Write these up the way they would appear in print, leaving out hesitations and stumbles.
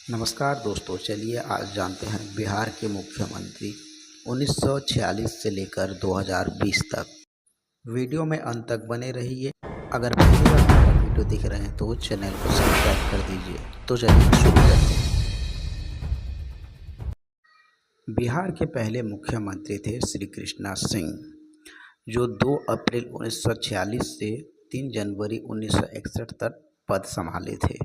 नमस्कार दोस्तों, चलिए आज जानते हैं बिहार के मुख्यमंत्री 1946 से लेकर 2020 तक। वीडियो में अंत तक बने रहिए। अगर पहली बार हमारा वीडियो देख रहे हैं तो चैनल को सब्सक्राइब कर दीजिए। तो चलिए शुरू करते हैं। बिहार के पहले मुख्यमंत्री थे श्री कृष्णा सिंह, जो 2 अप्रैल 1946 से 3 जनवरी 1961 तक पद संभाले थे।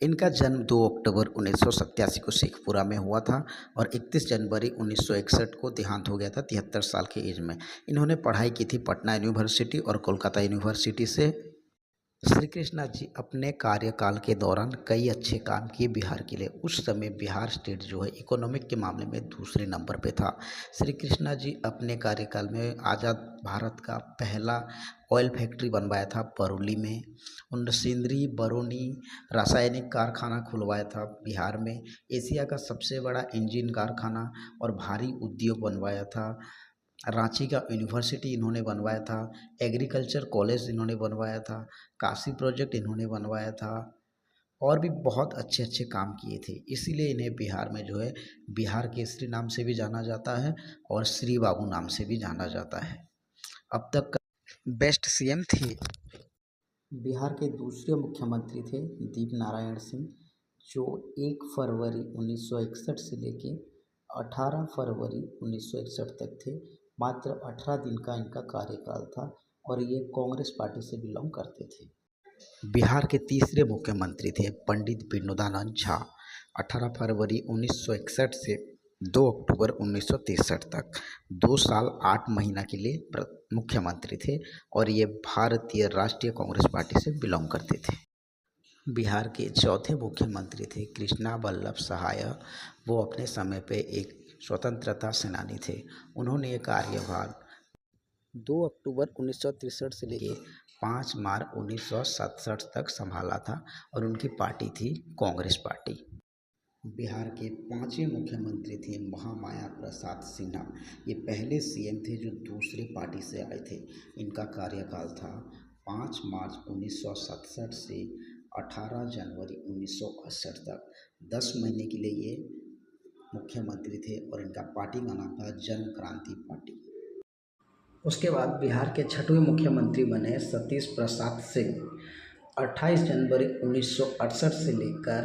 इनका जन्म 2 अक्टूबर 1987 को शेखपुरा में हुआ था और 31 जनवरी 1961 को देहांत हो गया था 73 साल की एज में। इन्होंने पढ़ाई की थी पटना यूनिवर्सिटी और कोलकाता यूनिवर्सिटी से। श्री कृष्णा जी अपने कार्यकाल के दौरान कई अच्छे काम किए बिहार के लिए। उस समय बिहार स्टेट जो है इकोनॉमिक के मामले में दूसरे नंबर पे था। श्री कृष्णा जी अपने कार्यकाल में आज़ाद भारत का पहला ऑयल फैक्ट्री बनवाया था बरौली में। उन सिंदरी बरौनी रासायनिक कारखाना खुलवाया था बिहार में। एशिया का सबसे बड़ा इंजन कारखाना और भारी उद्योग बनवाया था। रांची का यूनिवर्सिटी इन्होंने बनवाया था। एग्रीकल्चर कॉलेज इन्होंने बनवाया था। काशी प्रोजेक्ट इन्होंने बनवाया था और भी बहुत अच्छे अच्छे काम किए थे। इसीलिए इन्हें बिहार में जो है बिहार केसरी नाम से भी जाना जाता है और श्री बाबू नाम से भी जाना जाता है। अब तक का बेस्ट सीएम थे। बिहार के दूसरे मुख्यमंत्री थे दीप नारायण सिंह, जो 1 फरवरी 1961 से लेके 18 फरवरी 1961 तक थे। मात्र 18 दिन का इनका कार्यकाल था और ये कांग्रेस पार्टी से बिलोंग करते थे। बिहार के तीसरे मुख्यमंत्री थे पंडित विनोदानंद झा, 18 फरवरी 1961 से 2 अक्टूबर 1963 तक 2 साल 8 महीना के लिए मुख्यमंत्री थे और ये भारतीय राष्ट्रीय कांग्रेस पार्टी से बिलोंग करते थे। बिहार के चौथे मुख्यमंत्री थे कृष्णा वल्लभ सहाय। वो अपने समय पे एक स्वतंत्रता सेनानी थे। उन्होंने ये कार्यभार 2 अक्टूबर 1963 से लेकर 5 मार्च 1967 तक संभाला था और उनकी पार्टी थी कांग्रेस पार्टी। बिहार के 5वें मुख्यमंत्री थे महामाया प्रसाद सिन्हा। ये पहले सीएम थे जो दूसरी पार्टी से आए थे। इनका कार्यकाल था 5 मार्च 1967 से 18 जनवरी 1968 तक। 10 महीने के लिए ये मुख्यमंत्री थे और इनका पार्टी का नाम था जन क्रांति पार्टी। उसके बाद बिहार के 6वें मुख्यमंत्री बने सतीश प्रसाद सिंह, 28 जनवरी 1968 से लेकर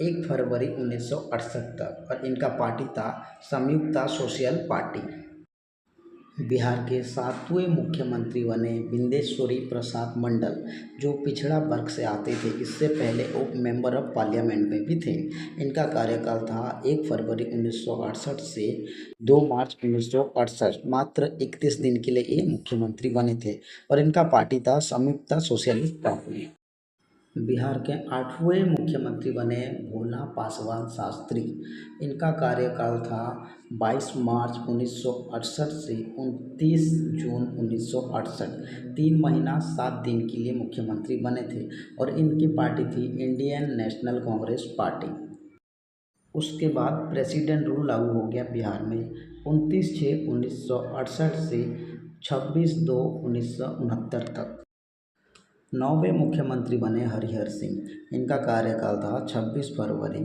1 फरवरी 1968 तक और इनका पार्टी था संयुक्ता सोशल पार्टी। बिहार के 7वें मुख्यमंत्री बने बिंदेश्वरी प्रसाद मंडल, जो पिछड़ा वर्ग से आते थे। इससे पहले वो मेंबर ऑफ पार्लियामेंट में भी थे। इनका कार्यकाल था 1 फरवरी 1968 से 2 मार्च 1968। मात्र 31 दिन के लिए ये मुख्यमंत्री बने थे और इनका पार्टी था संयुक्ता सोशलिस्ट पार्टी। बिहार के 8वें मुख्यमंत्री बने भोला पासवान शास्त्री। इनका कार्यकाल था 22 मार्च 1968 से 29 जून 1968। 3 महीना 7 दिन के लिए मुख्यमंत्री बने थे और इनकी पार्टी थी इंडियन नेशनल कांग्रेस पार्टी। उसके बाद प्रेसिडेंट रूल लागू हो गया बिहार में 29/6/1968 से 26/2/1969 तक। 9वें मुख्यमंत्री बने हरिहर सिंह। इनका कार्यकाल था 26 फरवरी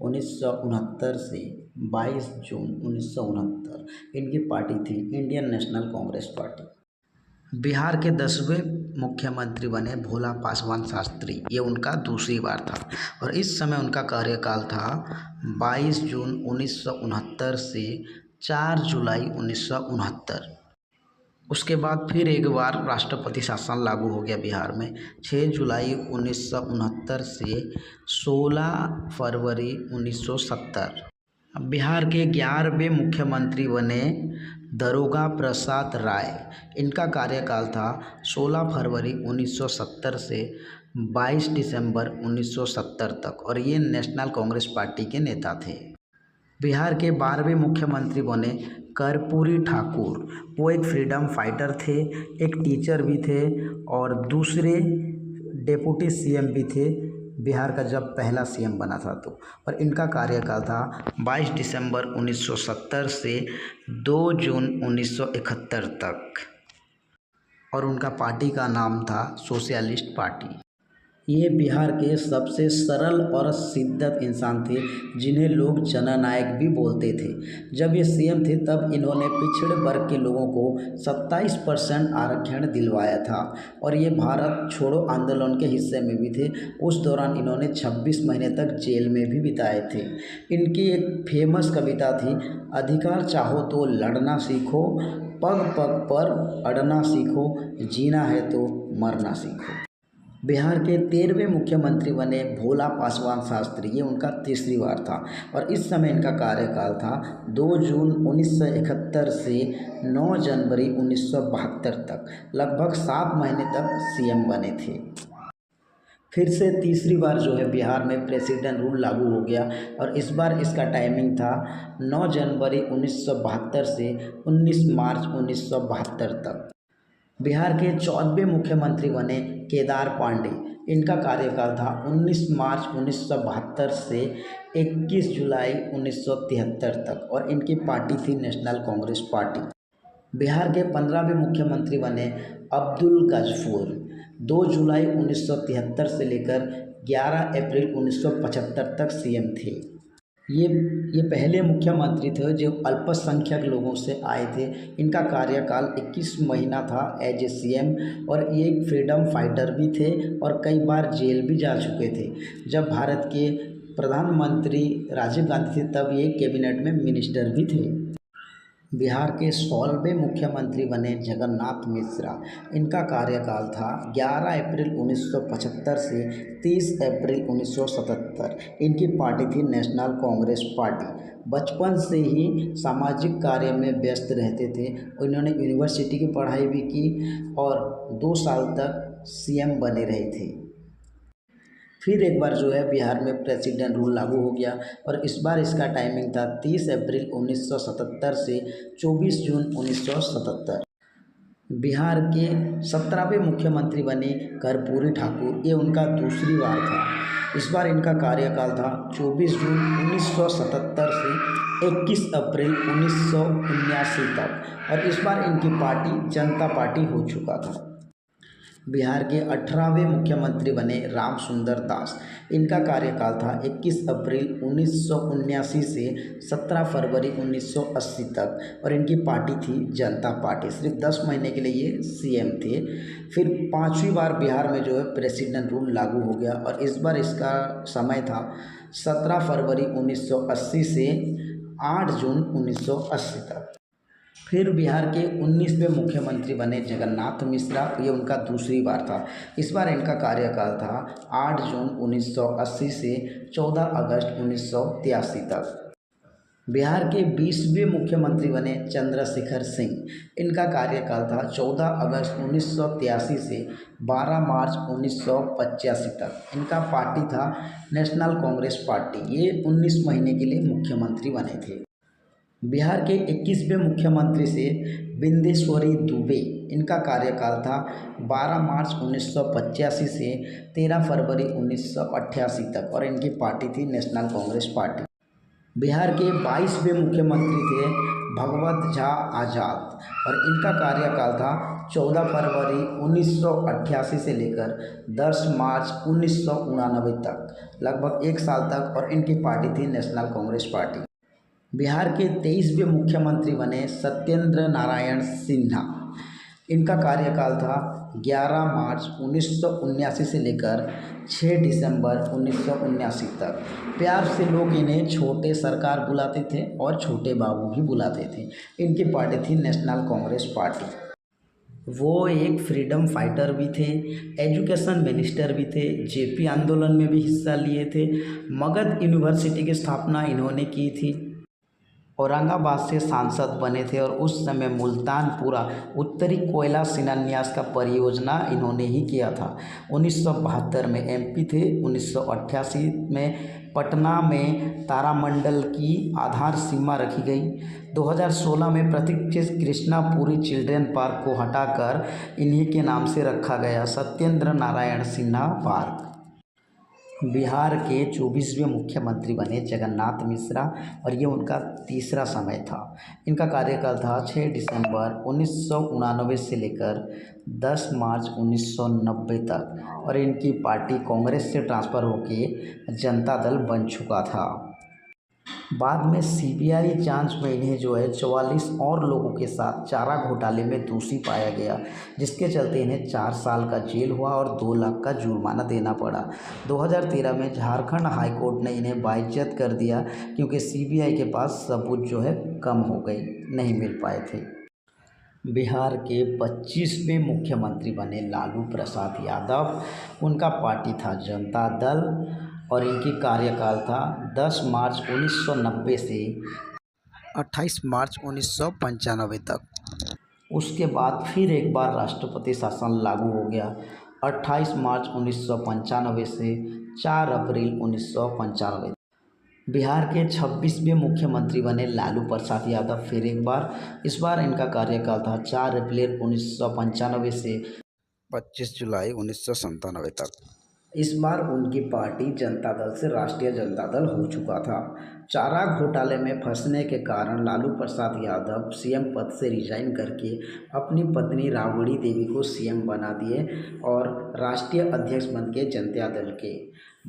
1969 से 22 जून 1969। इनकी पार्टी थी Indian national Congress party. Bihar के 10वें मुख्यमंत्री बने भोला पासवान शास्त्री। ये उनका दूसरी बार था और इस समय उनका कार्यकाल था 22 जून 1969 से 4 जुलाई 1969। उसके बाद फिर एक बार राष्ट्रपति शासन लागू हो गया बिहार में 6 जुलाई 1969 से 16 फरवरी 1970। बिहार के 11वें मुख्यमंत्री बने दारोगा प्रसाद राय। इनका कार्यकाल था 16 फरवरी 1970 से 22 दिसंबर 1970 तक और ये नेशनल कांग्रेस पार्टी के नेता थे। बिहार के 12वें मुख्यमंत्री बने कर्पूरी ठाकुर। वो एक फ्रीडम फाइटर थे, एक टीचर भी थे और दूसरे डेप्यूटी सीएम भी थे बिहार का जब पहला सीएम बना था तो। और इनका कार्यकाल था 22 दिसंबर 1970 से 2 जून 1971 तक और उनका पार्टी का नाम था सोशलिस्ट पार्टी। ये बिहार के सबसे सरल और शिद्दत इंसान थे, जिन्हें लोग जननायक भी बोलते थे। जब ये सीएम थे तब इन्होंने पिछड़े वर्ग के लोगों को 27% आरक्षण दिलवाया था और ये भारत छोड़ो आंदोलन के हिस्से में भी थे। उस दौरान इन्होंने 26 महीने तक जेल में भी बिताए थे। इनकी एक फेमस कविता थी, अधिकार चाहो तो लड़ना सीखो, पग पग पर अड़ना सीखो, जीना है तो मरना सीखो। बिहार के 13वें मुख्यमंत्री बने भोला पासवान शास्त्री। ये उनका तीसरी बार था और इस समय इनका कार्यकाल था 2 जून 1971 से 9 जनवरी 1972 तक। लगभग 7 महीने तक सीएम बने थे। फिर से तीसरी बार जो है बिहार में प्रेसिडेंट रूल लागू हो गया और इस बार इसका टाइमिंग था 9 जनवरी 1972 से 19 मार्च 1972 तक। बिहार के 14वें मुख्यमंत्री बने केदार पांडे। इनका कार्यकाल था 19 मार्च 1972 से 21 जुलाई 1973 तक और इनकी पार्टी थी नेशनल कांग्रेस पार्टी। बिहार के 15वें मुख्यमंत्री बने अब्दुल गजफूर। 2 जुलाई 1973 से लेकर 11 अप्रैल 1975 तक सीएम थे। ये पहले मुख्यमंत्री थे जो अल्पसंख्यक लोगों से आए थे। इनका कार्यकाल 21 महीना था एज ए सीएम और ये एक फ्रीडम फाइटर भी थे और कई बार जेल भी जा चुके थे। जब भारत के प्रधानमंत्री राजीव गांधी थे तब ये कैबिनेट में मिनिस्टर भी थे। बिहार के 16वें मुख्यमंत्री बने जगन्नाथ मिश्रा। इनका कार्यकाल था 11 अप्रैल 1975 से 30 अप्रैल 1977। इनकी पार्टी थी नेशनल कांग्रेस पार्टी। बचपन से ही सामाजिक कार्य में व्यस्त रहते थे। इन्होंने यूनिवर्सिटी की पढ़ाई भी की और 2 साल तक सीएम बने रहे थे। फिर एक बार जो है बिहार में प्रेसिडेंट रूल लागू हो गया और इस बार इसका टाइमिंग था 30 अप्रैल 1977 से 24 जून 1977। बिहार के 17वें मुख्यमंत्री बने कर्पूरी ठाकुर। ये उनका दूसरी बार था। इस बार इनका कार्यकाल था 24 जून 1977 से 21 अप्रैल 1979 तक और इस बार इनकी पार्टी जनता पार्टी हो चुका था। बिहार के 18वें मुख्यमंत्री बने रामसुंदर दास। इनका कार्यकाल था 21 अप्रैल 1979 से 17 फरवरी 1980 तक और इनकी पार्टी थी जनता पार्टी। सिर्फ 10 महीने के लिए ये सीएम थे। फिर 5वीं बार बिहार में जो है प्रेसिडेंट रूल लागू हो गया और इस बार इसका समय था 17 फरवरी 1980 से 8 जून 1980 तक। फिर बिहार के 19वें मुख्यमंत्री बने जगन्नाथ मिश्रा। ये उनका दूसरी बार था। इस बार इनका कार्यकाल था 8 जून 1980 से 14 अगस्त 1983 तक। बिहार के 20वें मुख्यमंत्री बने चंद्रशेखर सिंह। इनका कार्यकाल था 14 अगस्त 1983 से 12 मार्च 1985 तक। इनका पार्टी था नेशनल कांग्रेस पार्टी। ये 19 महीने के लिए मुख्यमंत्री बने थे। बिहार के 21वें मुख्यमंत्री से बिंदेश्वरी दुबे। इनका कार्यकाल था 12 मार्च 1985 से 13 फरवरी 1988 तक और इनकी पार्टी थी नेशनल कांग्रेस पार्टी। बिहार के 22वें मुख्यमंत्री थे भगवत झा आज़ाद और इनका कार्यकाल था 14 फरवरी 1988 से लेकर 10 मार्च 1989 तक, लगभग 1 साल तक और इनकी पार्टी थी नेशनल कांग्रेस पार्टी। बिहार के 23वें मुख्यमंत्री बने सत्येंद्र नारायण सिन्हा। इनका कार्यकाल था 11 मार्च 1979 से लेकर 6 दिसंबर 1979 तक। प्यार से लोग इन्हें छोटे सरकार बुलाते थे और छोटे बाबू भी बुलाते थे। इनकी पार्टी थी नेशनल कांग्रेस पार्टी। वो एक फ्रीडम फाइटर भी थे, एजुकेशन मिनिस्टर भी थे, जेपी आंदोलन में भी हिस्सा लिए थे। मगध यूनिवर्सिटी की स्थापना इन्होंने की थी। औरंगाबाद से सांसद बने थे और उस समय मुल्तानपुरा उत्तरी कोयला शिलान्यास का परियोजना इन्होंने ही किया था। 1972 में एमपी थे। 1988 में पटना में तारामंडल की आधार सीमा रखी गई। 2016 में प्रतिष्ठित कृष्णापुरी चिल्ड्रेन पार्क को हटाकर इन्हीं के नाम से रखा गया, सत्येंद्र नारायण सिन्हा पार्क। बिहार के 24वें मुख्यमंत्री बने जगन्नाथ मिश्रा और ये उनका तीसरा समय था। इनका कार्यकाल था 6 दिसंबर 1989 से लेकर 10 मार्च 1990 तक और इनकी पार्टी कांग्रेस से ट्रांसफ़र होके जनता दल बन चुका था। बाद में सीबीआई जांच में इन्हें जो है 44 और लोगों के साथ चारा घोटाले में दोषी पाया गया, जिसके चलते इन्हें 4 साल का जेल हुआ और 2 लाख का जुर्माना देना पड़ा। 2013 में झारखंड हाई कोर्ट ने इन्हें बाइज्जत कर दिया क्योंकि सीबीआई के पास सबूत जो है कम हो गए, नहीं मिल पाए थे। बिहार के 25वें मुख्यमंत्री बने लालू प्रसाद यादव। उनका पार्टी था जनता दल और इनकी कार्यकाल था 10 मार्च 1990 से 28 मार्च 1995 तक। उसके बाद फिर एक बार राष्ट्रपति शासन लागू हो गया 28 मार्च 1995 से 4 अप्रैल 1995। बिहार के 26वें मुख्यमंत्री बने लालू प्रसाद यादव फिर एक बार। इस बार इनका कार्यकाल था 4 अप्रैल 1995 से 25 जुलाई 1997 तक। इस बार उनकी पार्टी जनता दल से राष्ट्रीय जनता दल हो चुका था। चारा घोटाले में फंसने के कारण लालू प्रसाद यादव सीएम पद से रिजाइन करके अपनी पत्नी राबड़ी देवी को सीएम बना दिए और राष्ट्रीय अध्यक्ष बन के जनता दल के।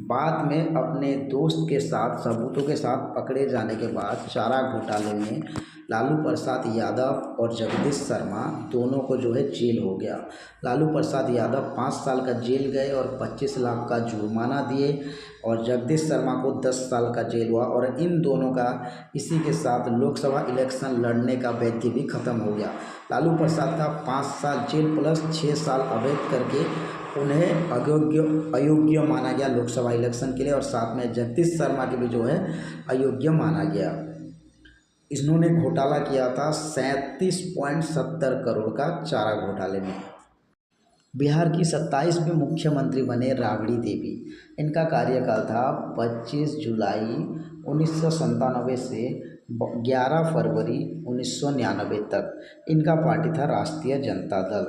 बाद में अपने दोस्त के साथ सबूतों के साथ पकड़े जाने के बाद चारा घोटाले में लालू प्रसाद यादव और जगदीश शर्मा दोनों को जो है जेल हो गया। लालू प्रसाद यादव 5 साल का जेल गए और 25 लाख का जुर्माना दिए और जगदीश शर्मा को 10 साल का जेल हुआ और इन दोनों का इसी के साथ लोकसभा इलेक्शन लड़ने का वैध भी ख़त्म हो गया। लालू प्रसाद का 5 साल जेल प्लस 6 साल अवैध करके उन्हें अयोग्य माना गया लोकसभा इलेक्शन के लिए और साथ में जगदीश शर्मा के भी जो है अयोग्य माना गया। इन्होंने घोटाला किया था 37.70 करोड़ का चारा घोटाले में। बिहार की 27वें मुख्यमंत्री बने राबड़ी देवी। इनका कार्यकाल था 25 जुलाई 1997 से 11 फरवरी 1999 तक। इनका पार्टी था राष्ट्रीय जनता दल।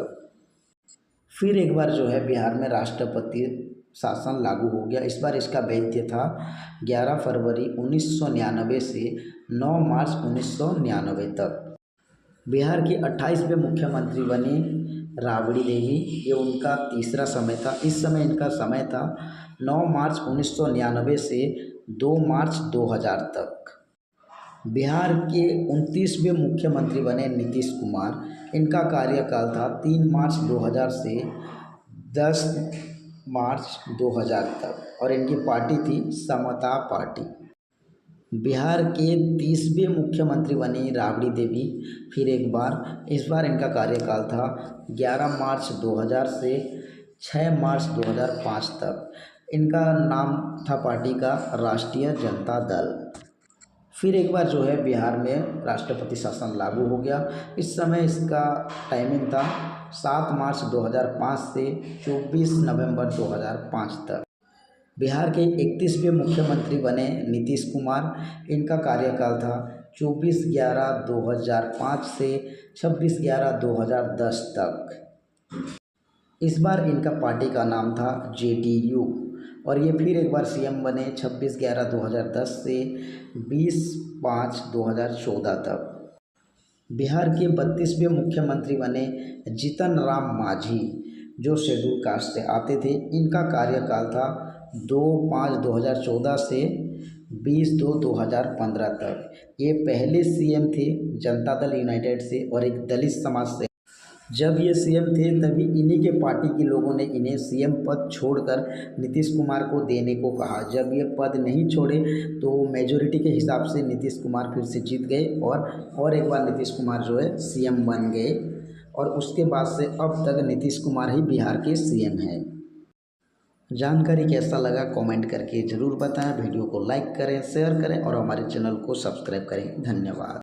फिर एक बार जो है बिहार में राष्ट्रपति शासन लागू हो गया। इस बार इसका वैध था 11 फरवरी 1999 से 9 मार्च 1999 तक। बिहार की 28वें मुख्यमंत्री बनी राबड़ी देवी। ये उनका तीसरा समय था। इस समय इनका समय था 9 मार्च 1999 से 2 मार्च 2000 तक। बिहार के 29वें मुख्यमंत्री बने नीतीश कुमार। इनका कार्यकाल था 3 मार्च 2000 से 10 मार्च 2000 तक और इनकी पार्टी थी समता पार्टी। बिहार के 30वें मुख्यमंत्री बनी राबड़ी देवी फिर एक बार। इस बार इनका कार्यकाल था 11 मार्च 2000 से 6 मार्च 2005 तक। इनका नाम था पार्टी का राष्ट्रीय जनता दल। फिर एक बार जो है बिहार में राष्ट्रपति शासन लागू हो गया। इस समय इसका टाइमिंग था 7 मार्च 2005 से 24 नवंबर 2005 तक। बिहार के 31वें मुख्यमंत्री बने नीतीश कुमार। इनका कार्यकाल था 24/11/2005 से 26/11/2010 तक। इस बार इनका पार्टी का नाम था जेडीयू और ये फिर एक बार सीएम बने 26/11/2010 से 20/5/2014 तक। बिहार के 32वें मुख्यमंत्री बने जीतन राम मांझी, जो शेड्यूल कास्ट से आते थे। इनका कार्यकाल था 2/5/2014 से 20/2/2015 तक। ये पहले सीएम थे जनता दल यूनाइटेड से और एक दलित समाज से। जब ये सीएम थे तभी इन्हीं के पार्टी के लोगों ने इन्हें सीएम पद छोड़कर नीतीश कुमार को देने को कहा। जब ये पद नहीं छोड़े तो मेजोरिटी के हिसाब से नीतीश कुमार फिर से जीत गए और एक बार नीतीश कुमार जो है सीएम बन गए और उसके बाद से अब तक नीतीश कुमार ही बिहार के सीएम हैं। जानकारी कैसा लगा कमेंट करके ज़रूर बताएं। वीडियो को लाइक करें, शेयर करें और हमारे चैनल को सब्सक्राइब करें। धन्यवाद।